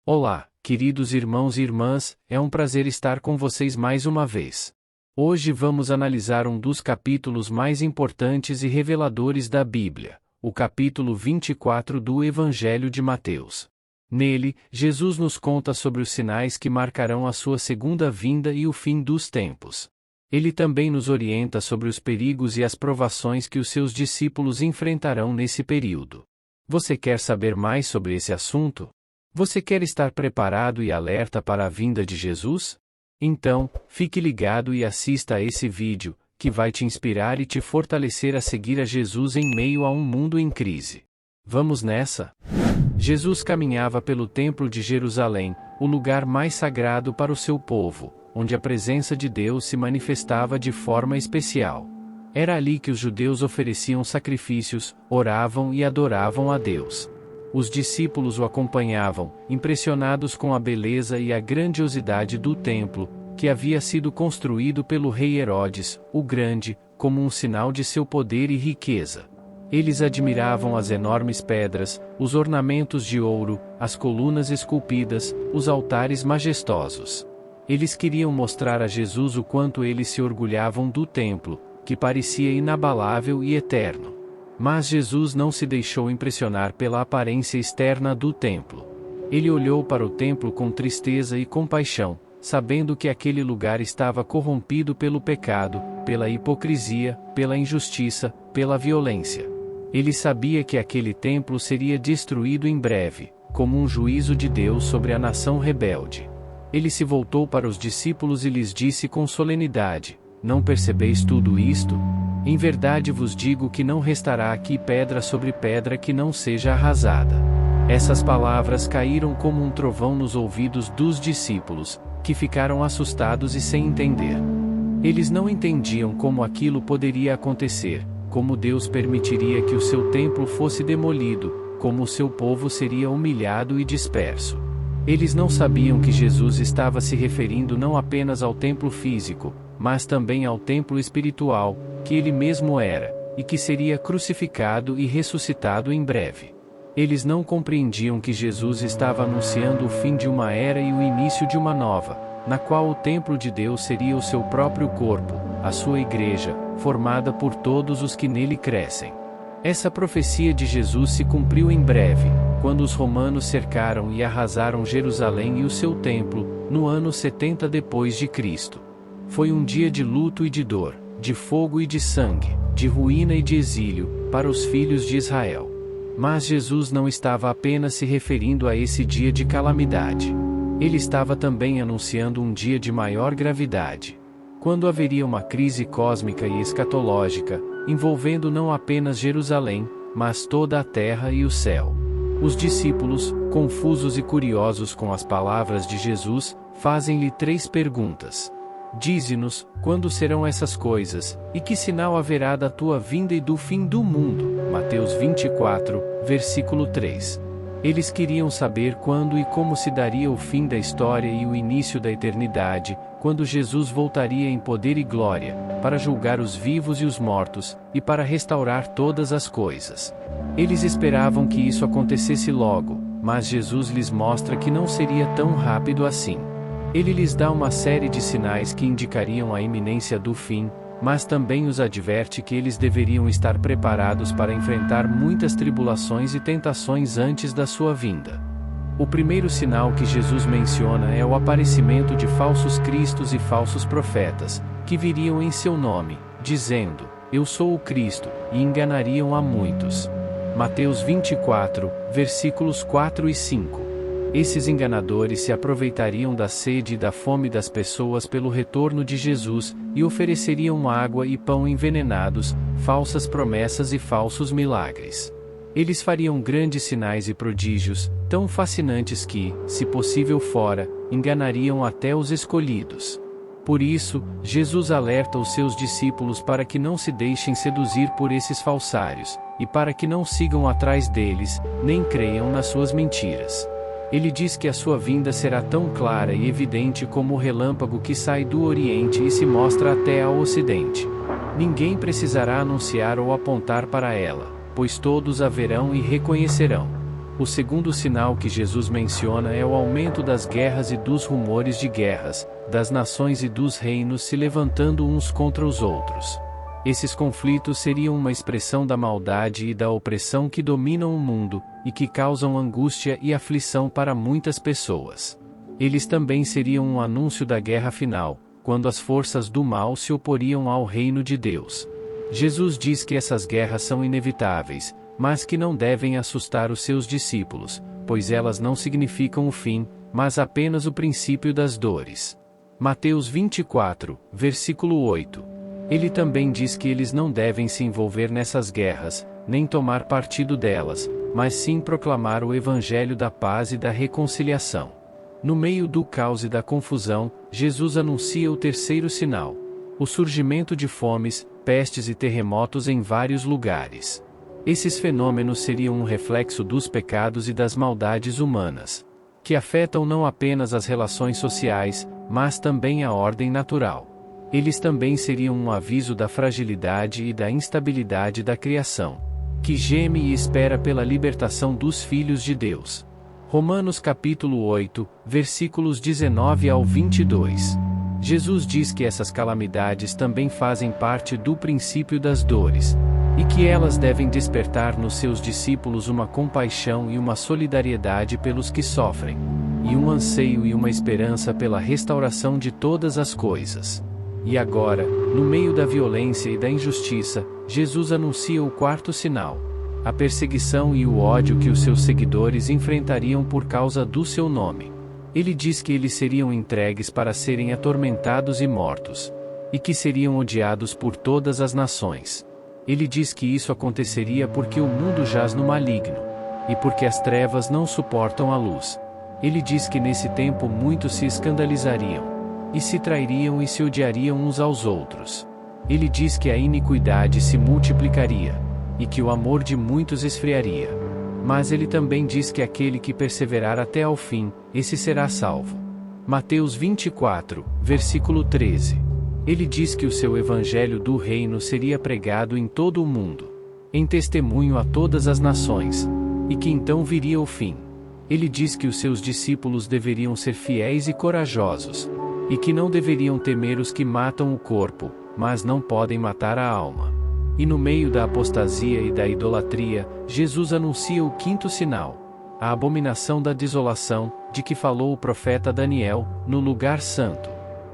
Olá, queridos irmãos e irmãs, é um prazer estar com vocês mais uma vez. Hoje vamos analisar um dos capítulos mais importantes e reveladores da Bíblia, o capítulo 24 do Evangelho de Mateus. Nele, Jesus nos conta sobre os sinais que marcarão a sua segunda vinda e o fim dos tempos. Ele também nos orienta sobre os perigos e as provações que os seus discípulos enfrentarão nesse período. Você quer saber mais sobre esse assunto? Você quer estar preparado e alerta para a vinda de Jesus? Então, fique ligado e assista a esse vídeo, que vai te inspirar e te fortalecer a seguir a Jesus em meio a um mundo em crise. Vamos nessa? Jesus caminhava pelo Templo de Jerusalém, o lugar mais sagrado para o seu povo, onde a presença de Deus se manifestava de forma especial. Era ali que os judeus ofereciam sacrifícios, oravam e adoravam a Deus. Os discípulos o acompanhavam, impressionados com a beleza e a grandiosidade do templo, que havia sido construído pelo rei Herodes, o Grande, como um sinal de seu poder e riqueza. Eles admiravam as enormes pedras, os ornamentos de ouro, as colunas esculpidas, os altares majestosos. Eles queriam mostrar a Jesus o quanto eles se orgulhavam do templo, que parecia inabalável e eterno. Mas Jesus não se deixou impressionar pela aparência externa do templo. Ele olhou para o templo com tristeza e compaixão, sabendo que aquele lugar estava corrompido pelo pecado, pela hipocrisia, pela injustiça, pela violência. Ele sabia que aquele templo seria destruído em breve, como um juízo de Deus sobre a nação rebelde. Ele se voltou para os discípulos e lhes disse com solenidade: "Não percebeis tudo isto? Em verdade vos digo que não restará aqui pedra sobre pedra que não seja arrasada." Essas palavras caíram como um trovão nos ouvidos dos discípulos, que ficaram assustados e sem entender. Eles não entendiam como aquilo poderia acontecer, como Deus permitiria que o seu templo fosse demolido, como o seu povo seria humilhado e disperso. Eles não sabiam que Jesus estava se referindo não apenas ao templo físico, mas também ao templo espiritual, que ele mesmo era, e que seria crucificado e ressuscitado em breve. Eles não compreendiam que Jesus estava anunciando o fim de uma era e o início de uma nova, na qual o templo de Deus seria o seu próprio corpo, a sua igreja, formada por todos os que nele crescem. Essa profecia de Jesus se cumpriu em breve, quando os romanos cercaram e arrasaram Jerusalém e o seu templo, no ano 70 depois de Cristo. Foi um dia de luto e de dor, de fogo e de sangue, de ruína e de exílio, para os filhos de Israel. Mas Jesus não estava apenas se referindo a esse dia de calamidade. Ele estava também anunciando um dia de maior gravidade, quando haveria uma crise cósmica e escatológica, envolvendo não apenas Jerusalém, mas toda a terra e o céu. Os discípulos, confusos e curiosos com as palavras de Jesus, fazem-lhe 3 perguntas. Dize-nos, quando serão essas coisas, e que sinal haverá da tua vinda e do fim do mundo? Mateus 24, versículo 3. Eles queriam saber quando e como se daria o fim da história e o início da eternidade, quando Jesus voltaria em poder e glória, para julgar os vivos e os mortos, e para restaurar todas as coisas. Eles esperavam que isso acontecesse logo, mas Jesus lhes mostra que não seria tão rápido assim. Ele lhes dá uma série de sinais que indicariam a iminência do fim, mas também os adverte que eles deveriam estar preparados para enfrentar muitas tribulações e tentações antes da sua vinda. O primeiro sinal que Jesus menciona é o aparecimento de falsos cristos e falsos profetas, que viriam em seu nome, dizendo: "Eu sou o Cristo", e enganariam a muitos. Mateus 24, versículos 4 e 5. Esses enganadores se aproveitariam da sede e da fome das pessoas pelo retorno de Jesus, e ofereceriam água e pão envenenados, falsas promessas e falsos milagres. Eles fariam grandes sinais e prodígios, tão fascinantes que, se possível fora, enganariam até os escolhidos. Por isso, Jesus alerta os seus discípulos para que não se deixem seduzir por esses falsários, e para que não sigam atrás deles, nem creiam nas suas mentiras. Ele diz que a sua vinda será tão clara e evidente como o relâmpago que sai do Oriente e se mostra até ao Ocidente. Ninguém precisará anunciar ou apontar para ela, pois todos a verão e reconhecerão. O segundo sinal que Jesus menciona é o aumento das guerras e dos rumores de guerras, das nações e dos reinos se levantando uns contra os outros. Esses conflitos seriam uma expressão da maldade e da opressão que dominam o mundo, e que causam angústia e aflição para muitas pessoas. Eles também seriam um anúncio da guerra final, quando as forças do mal se oporiam ao reino de Deus. Jesus diz que essas guerras são inevitáveis, mas que não devem assustar os seus discípulos, pois elas não significam o fim, mas apenas o princípio das dores. Mateus 24, versículo 8. Ele também diz que eles não devem se envolver nessas guerras, nem tomar partido delas, mas sim proclamar o evangelho da paz e da reconciliação. No meio do caos e da confusão, Jesus anuncia o terceiro sinal: o surgimento de fomes, pestes e terremotos em vários lugares. Esses fenômenos seriam um reflexo dos pecados e das maldades humanas, que afetam não apenas as relações sociais, mas também a ordem natural. Eles também seriam um aviso da fragilidade e da instabilidade da criação, que geme e espera pela libertação dos filhos de Deus. Romanos capítulo 8, versículos 19 ao 22. Jesus diz que essas calamidades também fazem parte do princípio das dores, e que elas devem despertar nos seus discípulos uma compaixão e uma solidariedade pelos que sofrem, e um anseio e uma esperança pela restauração de todas as coisas. E agora, no meio da violência e da injustiça, Jesus anuncia o quarto sinal: a perseguição e o ódio que os seus seguidores enfrentariam por causa do seu nome. Ele diz que eles seriam entregues para serem atormentados e mortos, e que seriam odiados por todas as nações. Ele diz que isso aconteceria porque o mundo jaz no maligno, e porque as trevas não suportam a luz. Ele diz que nesse tempo muitos se escandalizariam, e se trairiam e se odiariam uns aos outros. Ele diz que a iniquidade se multiplicaria, e que o amor de muitos esfriaria. Mas ele também diz que aquele que perseverar até ao fim, esse será salvo. Mateus 24, versículo 13. Ele diz que o seu evangelho do reino seria pregado em todo o mundo, em testemunho a todas as nações, e que então viria o fim. Ele diz que os seus discípulos deveriam ser fiéis e corajosos, e que não deveriam temer os que matam o corpo, mas não podem matar a alma. E no meio da apostasia e da idolatria, Jesus anuncia o quinto sinal: a abominação da desolação, de que falou o profeta Daniel, no lugar santo.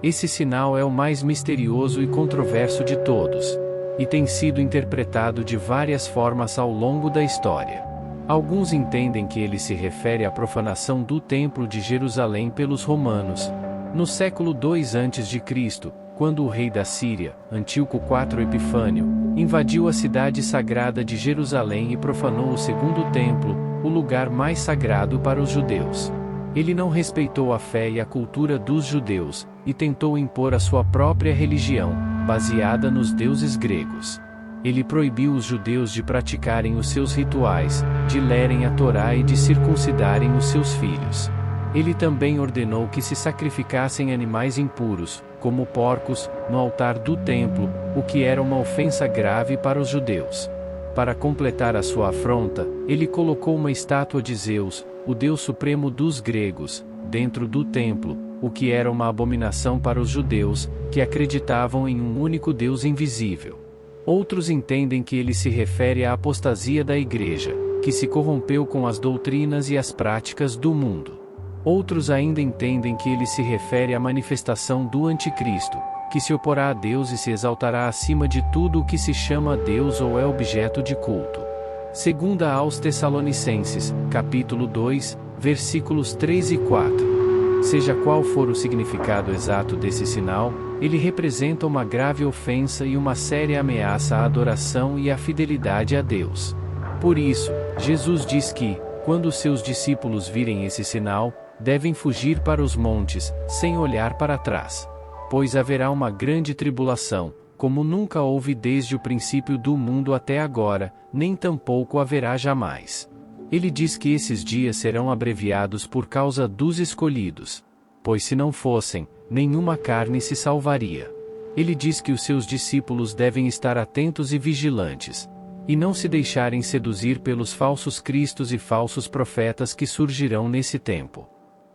Esse sinal é o mais misterioso e controverso de todos, e tem sido interpretado de várias formas ao longo da história. Alguns entendem que ele se refere à profanação do Templo de Jerusalém pelos romanos, no século II a.C., quando o rei da Síria, Antíoco IV Epifânio, invadiu a cidade sagrada de Jerusalém e profanou o segundo templo, o lugar mais sagrado para os judeus. Ele não respeitou a fé e a cultura dos judeus, e tentou impor a sua própria religião, baseada nos deuses gregos. Ele proibiu os judeus de praticarem os seus rituais, de lerem a Torá e de circuncidarem os seus filhos. Ele também ordenou que se sacrificassem animais impuros, como porcos, no altar do templo, o que era uma ofensa grave para os judeus. Para completar a sua afronta, ele colocou uma estátua de Zeus, o deus supremo dos gregos, dentro do templo, o que era uma abominação para os judeus, que acreditavam em um único Deus invisível. Outros entendem que ele se refere à apostasia da igreja, que se corrompeu com as doutrinas e as práticas do mundo. Outros ainda entendem que ele se refere à manifestação do Anticristo, que se oporá a Deus e se exaltará acima de tudo o que se chama Deus ou é objeto de culto. Segunda aos Tessalonicenses, capítulo 2, versículos 3 e 4. Seja qual for o significado exato desse sinal, ele representa uma grave ofensa e uma séria ameaça à adoração e à fidelidade a Deus. Por isso, Jesus diz que, quando seus discípulos virem esse sinal, devem fugir para os montes, sem olhar para trás. Pois haverá uma grande tribulação, como nunca houve desde o princípio do mundo até agora, nem tampouco haverá jamais. Ele diz que esses dias serão abreviados por causa dos escolhidos. Pois se não fossem, nenhuma carne se salvaria. Ele diz que os seus discípulos devem estar atentos e vigilantes. e não se deixarem seduzir pelos falsos cristos e falsos profetas que surgirão nesse tempo.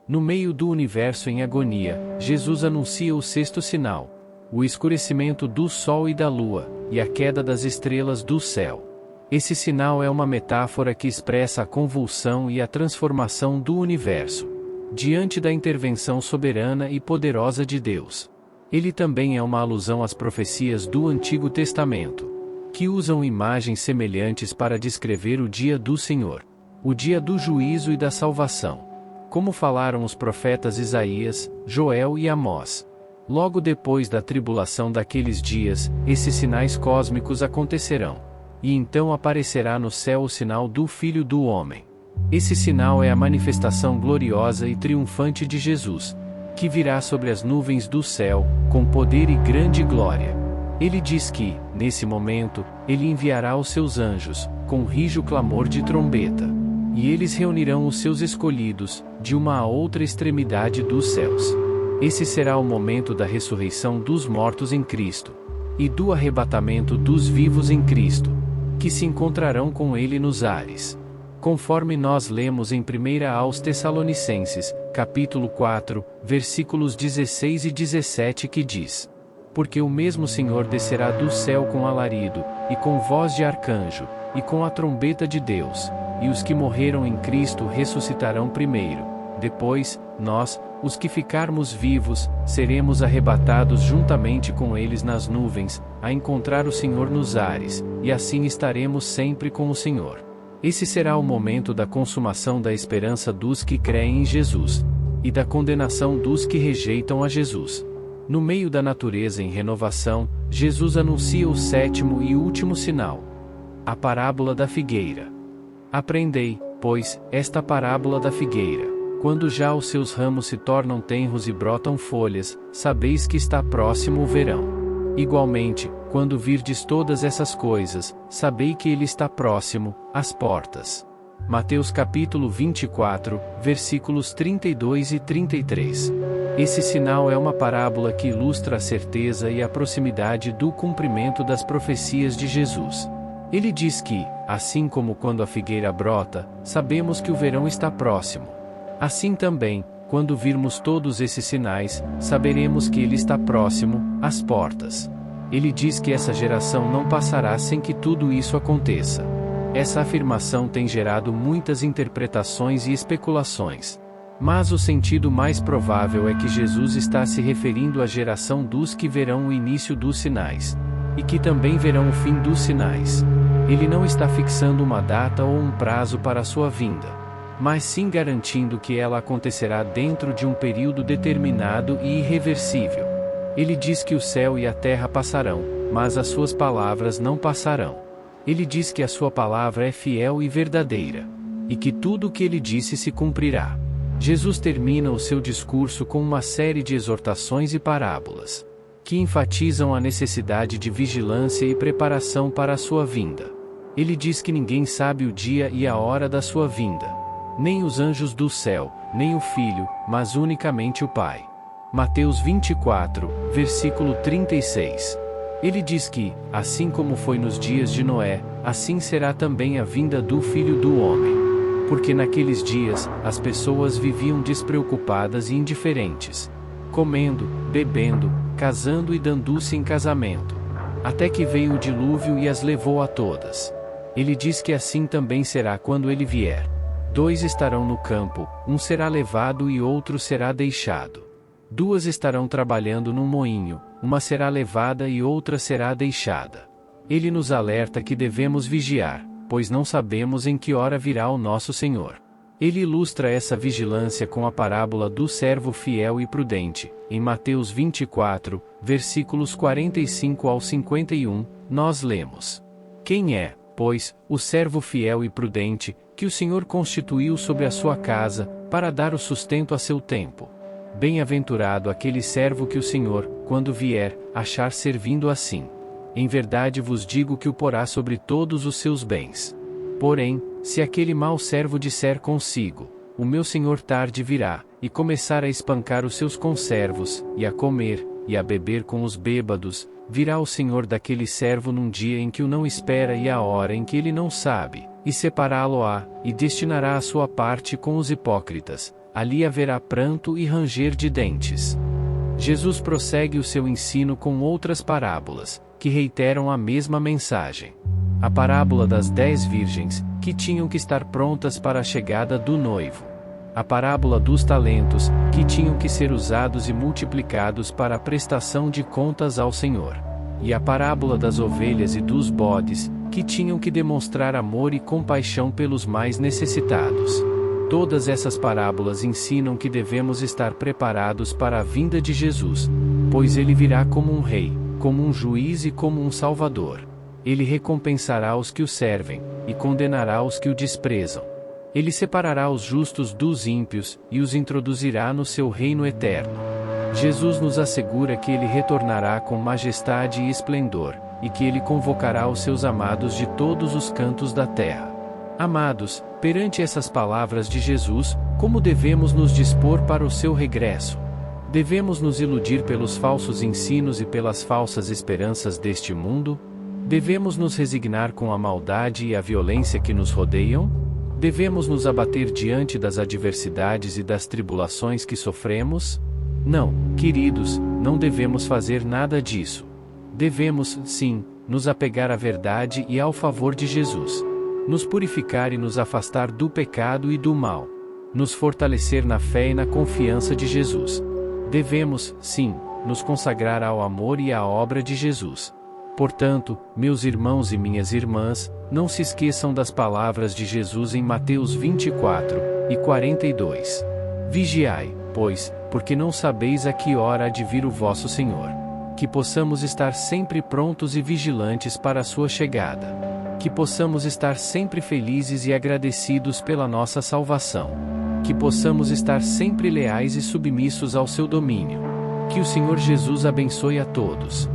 No meio do universo em agonia, Jesus anuncia o sexto sinal: o escurecimento do sol e da lua, e a queda das estrelas do céu. Esse sinal é uma metáfora que expressa a convulsão e a transformação do universo, diante da intervenção soberana e poderosa de Deus. Ele também é uma alusão às profecias do Antigo Testamento, que usam imagens semelhantes para descrever o dia do Senhor, o dia do juízo e da salvação, como falaram os profetas Isaías, Joel e Amós. Logo depois da tribulação daqueles dias, esses sinais cósmicos acontecerão, e então aparecerá no céu o sinal do Filho do Homem. Esse sinal é a manifestação gloriosa e triunfante de Jesus, que virá sobre as nuvens do céu, com poder e grande glória. Ele diz que, nesse momento, ele enviará os seus anjos, com rijo clamor de trombeta, e eles reunirão os seus escolhidos, de uma a outra extremidade dos céus. Esse será o momento da ressurreição dos mortos em Cristo, e do arrebatamento dos vivos em Cristo, que se encontrarão com ele nos ares. Conforme nós lemos em 1 aos Tessalonicenses, capítulo 4, versículos 16 e 17 que diz: Porque o mesmo Senhor descerá do céu com alarido, e com voz de arcanjo, e com a trombeta de Deus, e os que morreram em Cristo ressuscitarão primeiro. Depois, nós, os que ficarmos vivos, seremos arrebatados juntamente com eles nas nuvens, a encontrar o Senhor nos ares, e assim estaremos sempre com o Senhor. Esse será o momento da consumação da esperança dos que creem em Jesus, e da condenação dos que rejeitam a Jesus. No meio da natureza em renovação, Jesus anuncia o sétimo e último sinal: a parábola da figueira. Aprendei, pois, esta parábola da figueira. Quando já os seus ramos se tornam tenros e brotam folhas, sabeis que está próximo o verão. Igualmente, quando virdes todas essas coisas, sabei que ele está próximo, às portas. Mateus capítulo 24, versículos 32 e 33. Esse sinal é uma parábola que ilustra a certeza e a proximidade do cumprimento das profecias de Jesus. Ele diz que, assim como quando a figueira brota, sabemos que o verão está próximo. Assim também, quando virmos todos esses sinais, saberemos que ele está próximo, às portas. Ele diz que essa geração não passará sem que tudo isso aconteça. Essa afirmação tem gerado muitas interpretações e especulações. Mas o sentido mais provável é que Jesus está se referindo à geração dos que verão o início dos sinais, e que também verão o fim dos sinais. Ele não está fixando uma data ou um prazo para a sua vinda, mas sim garantindo que ela acontecerá dentro de um período determinado e irreversível. Ele diz que o céu e a terra passarão, mas as suas palavras não passarão. Ele diz que a sua palavra é fiel e verdadeira, e que tudo o que ele disse se cumprirá. Jesus termina o seu discurso com uma série de exortações e parábolas, que enfatizam a necessidade de vigilância e preparação para a sua vinda. Ele diz que ninguém sabe o dia e a hora da sua vinda, nem os anjos do céu, nem o Filho, mas unicamente o Pai. Mateus 24, versículo 36. Ele diz que, assim como foi nos dias de Noé, assim será também a vinda do Filho do Homem. Porque naqueles dias, as pessoas viviam despreocupadas e indiferentes, comendo, bebendo, casando e dando-se em casamento, até que veio o dilúvio e as levou a todas. Ele diz que assim também será quando ele vier. 2 estarão no campo, um será levado e outro será deixado. 2 estarão trabalhando num moinho, uma será levada e outra será deixada. Ele nos alerta que devemos vigiar, pois não sabemos em que hora virá o nosso Senhor. Ele ilustra essa vigilância com a parábola do servo fiel e prudente. Em Mateus 24, versículos 45 ao 51, nós lemos: Quem é, pois, o servo fiel e prudente, que o Senhor constituiu sobre a sua casa, para dar o sustento a seu tempo? Bem-aventurado aquele servo que o Senhor, quando vier, achar servindo assim. Em verdade vos digo que o porá sobre todos os seus bens. Porém, se aquele mau servo disser consigo: o meu senhor tarde virá, e começar a espancar os seus conservos, e a comer, e a beber com os bêbados, virá o senhor daquele servo num dia em que o não espera e à hora em que ele não sabe, e separá-lo-á, e destinará a sua parte com os hipócritas. Ali haverá pranto e ranger de dentes. Jesus prossegue o seu ensino com outras parábolas, que reiteram a mesma mensagem. A parábola das 10 virgens, que tinham que estar prontas para a chegada do noivo. A parábola dos talentos, que tinham que ser usados e multiplicados para a prestação de contas ao Senhor. E a parábola das ovelhas e dos bodes, que tinham que demonstrar amor e compaixão pelos mais necessitados. Todas essas parábolas ensinam que devemos estar preparados para a vinda de Jesus, pois ele virá como um rei, como um juiz e como um salvador. Ele recompensará os que o servem, e condenará os que o desprezam. Ele separará os justos dos ímpios, e os introduzirá no seu reino eterno. Jesus nos assegura que ele retornará com majestade e esplendor, e que ele convocará os seus amados de todos os cantos da terra. Amados, perante essas palavras de Jesus, como devemos nos dispor para o seu regresso? Devemos nos iludir pelos falsos ensinos e pelas falsas esperanças deste mundo? Devemos nos resignar com a maldade e a violência que nos rodeiam? Devemos nos abater diante das adversidades e das tribulações que sofremos? Não, queridos, não devemos fazer nada disso. Devemos, sim, nos apegar à verdade e ao favor de Jesus. Nos purificar e nos afastar do pecado e do mal. Nos fortalecer na fé e na confiança de Jesus. Devemos, sim, nos consagrar ao amor e à obra de Jesus. Portanto, meus irmãos e minhas irmãs, não se esqueçam das palavras de Jesus em Mateus 24:42. Vigiai, pois, porque não sabeis a que hora há de vir o vosso Senhor. Que possamos estar sempre prontos e vigilantes para a sua chegada. Que possamos estar sempre felizes e agradecidos pela nossa salvação. Que possamos estar sempre leais e submissos ao seu domínio. Que o Senhor Jesus abençoe a todos.